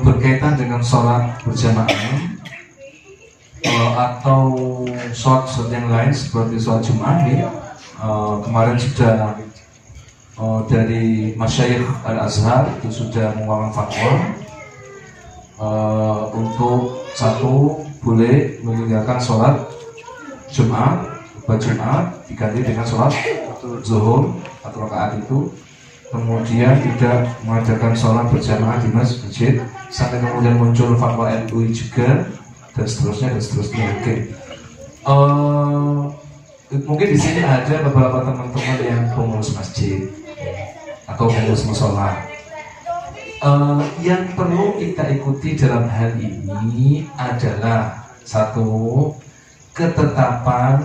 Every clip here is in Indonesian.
berkaitan dengan sholat berjamaah atau sholat yang lain seperti sholat Jumat ya. Kemarin sudah dari Masyayikh Al-Azhar itu sudah mengeluarkan fatwa untuk satu boleh meninggalkan sholat Jumat diganti dengan sholat zuhur atau rakaat itu, kemudian tidak mengadakan sholat berjamaah di masjid sampai kemudian muncul fatwa MUI juga dan seterusnya. Oke. Mungkin di sini ada beberapa teman-teman yang pengurus masjid atau pengurus musola. Yang perlu kita ikuti dalam hal ini adalah satu, ketetapan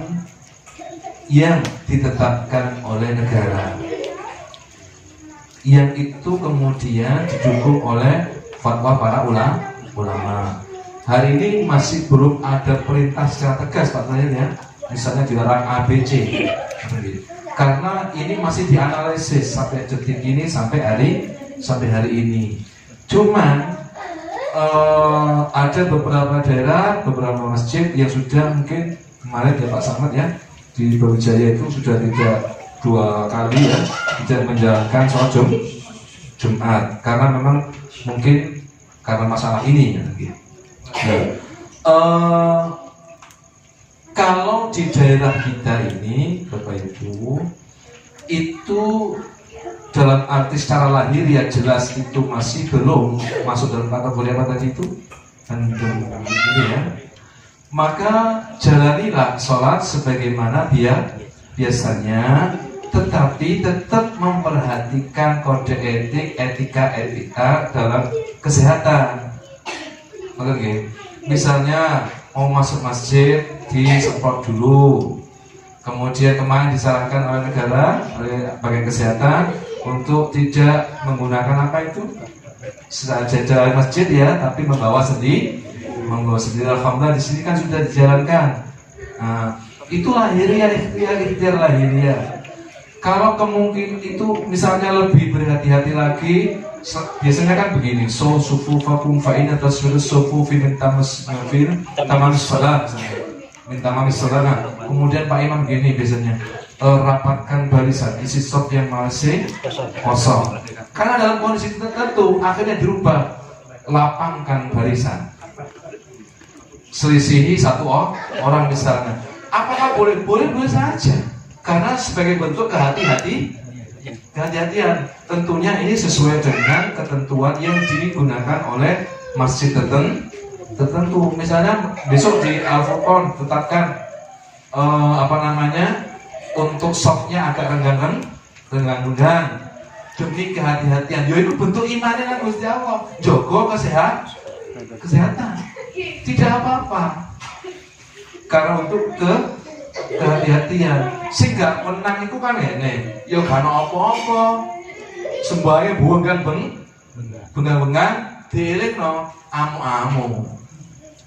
yang ditetapkan oleh negara, yang itu kemudian didukung oleh fatwa para ulama. Hari ini masih belum ada perintah secara tegas Pak Terakhir ya, misalnya dilarang ABC, karena ini masih dianalisis sampai detik ini, sampai hari ini. Cuman ada beberapa daerah, beberapa masjid yang sudah mungkin kemarin ya Pak Samad ya di Brawijaya itu sudah tidak 2 kali ya tidak menjalankan sholat Jumat karena memang mungkin karena masalah ini ya. Kalau di daerah kita ini Bapak Ibu itu dalam arti secara lahir ya jelas itu masih belum masuk dalam kategori apa tadi itu kan ini ya, maka jalanilah sholat sebagaimana biasanya, tetapi tetap memperhatikan kode etik, etika dalam kesehatan. Oke, misalnya mau masuk masjid disemprot dulu, kemudian kemarin disarankan oleh negara, oleh bagian kesehatan untuk tidak menggunakan apa itu sejajar masjid ya, tapi membawa sendiri. Alhamdulillah di sini kan sudah dijalankan. Nah, itu lahiriah, ikhtiar lahiriah. Kalau kemungkinan itu misalnya lebih berhati-hati lagi, biasanya kan begini, sufu fakum fa'in atau sufu fi min taman sholat, nah, kemudian Pak Imam begini biasanya, rapatkan barisan, isi sop yang masih kosong. Karena dalam kondisi tertentu akhirnya dirubah, lapangkan barisan, selisihi satu orang misalnya. Apakah boleh? Boleh saja. Karena sebagai bentuk kehati-hatian, tentunya ini sesuai dengan ketentuan yang digunakan oleh masjid tertentu. Misalnya besok di Al-Furqon tetapkan untuk sofnya agak renggang demi kehati-hatian. Yo itu bentuk imannya kan Gusti Allah. Jogo kesehatan. Tidak apa-apa. Karena untuk kehati-hatian, sehingga menang itu kan ini ya karena apa-apa sembahyang bengang dielik no amu-amu.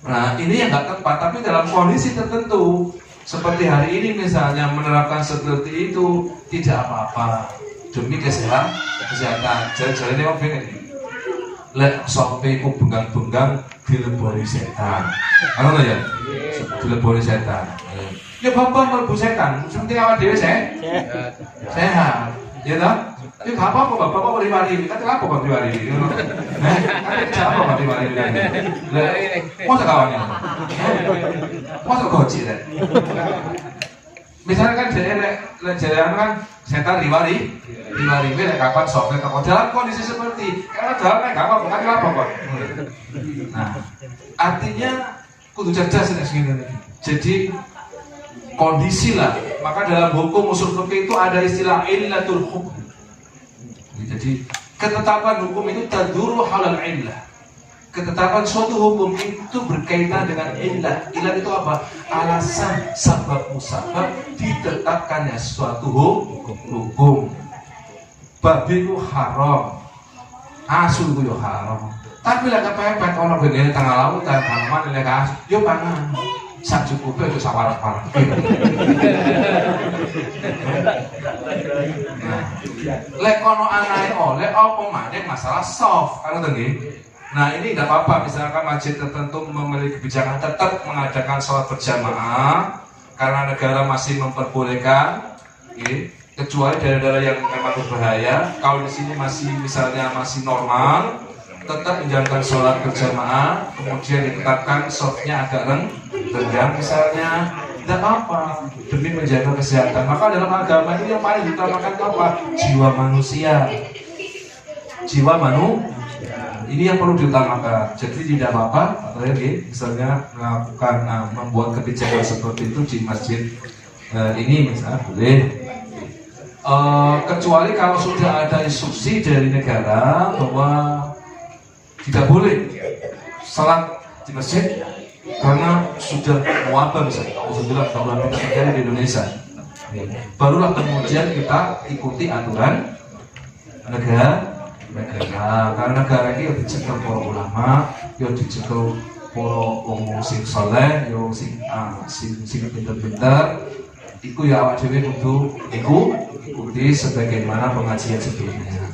Nah ini yang nggak tepat, tapi dalam kondisi tertentu seperti hari ini misalnya menerapkan seperti itu tidak apa-apa demi kesehatan. Jalan ini mau pengen lek sampai ku bengang-bengang dileboni setan. Apa ya? Dileboni setan. Ya bapak melebu setan, seperti awal dewe sehat. Ya toh? Ya gak apa-apa bapak kok riwari, kan apa kok riwari? Kan siapa kok riwari? Masa kawannya? Masa goji deh? Misalnya kan jalan kan setan riwari, lek kapan sofnya kok dalam kondisi seperti karena dalam gak apa-apa, kan apa kok? Nah, artinya kudu cerdas nek segini. Jadi kondisi lah, maka dalam hukum usul fikih itu ada istilah illatul hukum. Jadi ketetapan hukum itu taduru halal illah. Ketetapan suatu hukum itu berkaitan dengan illah. Illah itu apa? Alasan, sabab musabab ditetapkannya suatu hukum. Babi itu haram, asu itu ya haram. Tapi lah kepepet orang begini tengah lautan, tanaman nilai asu, yo pangan. sak cukupe itu sawarah-warah. Nah, lek kono anae oleh apa maneh masalah soft kan nggih. Nah ini tidak apa-apa, misalkan masjid tertentu memiliki kebijakan tetap mengadakan sholat berjamaah karena negara masih memperbolehkan, kecuali daerah-daerah yang memang berbahaya. Kalau di sini masih misalnya masih normal, tetap menjalankan sholat berjamaah, kemudian ditetapkan softnya agak rendah misalnya, tidak apa-apa demi menjaga kesehatan. Maka dalam agama ini yang paling diutamakan apa? Jiwa manusia, jiwa manusia. Ini yang perlu diutamakan. Jadi tidak apa-apa, misalnya melakukan membuat kebijakan seperti itu di masjid ini misalnya boleh. Kecuali kalau sudah ada instruksi dari negara bahwa tidak boleh salat di masjid karena sudah wabah misalnya, alhamdulillah kalau kita terjadi di Indonesia. Barulah kemudian kita ikuti aturan negara. Karena negara ini dicekel para ulama, yo dicekel para wong sing saleh, yo sing pinter-pinter. Iku ya awak dhewe kudu ikuti sebagaimana pengajian sebelumnya.